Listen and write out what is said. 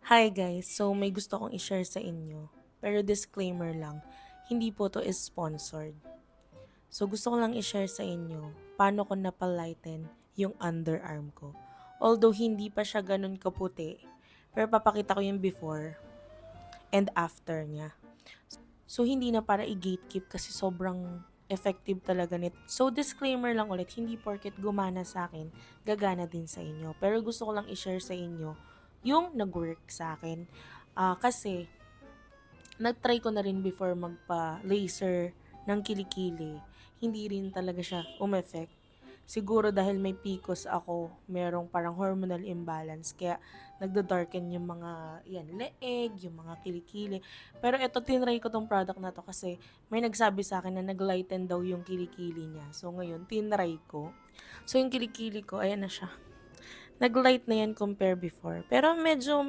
Hi guys! So may gusto kong i-share sa inyo. Pero disclaimer lang, hindi po to is sponsored. So gusto ko lang i-share sa inyo paano ko napalighten yung underarm ko. Although hindi pa siya ganun kaputi, pero papakita ko yung before and after niya. So hindi na para i-gatekeep kasi sobrang effective talaga nito. So disclaimer lang ulit, hindi porket gumana sa akin, gagana din sa inyo. Pero gusto ko lang i-share sa inyo yung nag-work sa akin. Kasi nag-try ko na rin before magpa-laser ng kilikili. Hindi rin talaga siya umeffect. Siguro dahil may PCOS ako, merong parang hormonal imbalance. Kaya nagda-darken yung mga yan, leeg, yung mga kilikili. Pero eto, tinry ko tong product na to kasi may nagsabi sa akin na nag-lighten daw yung kilikili niya. So ngayon, tinry ko. So yung kilikili ko, ayan na siya. Nag-light na yan compare before. Pero medyo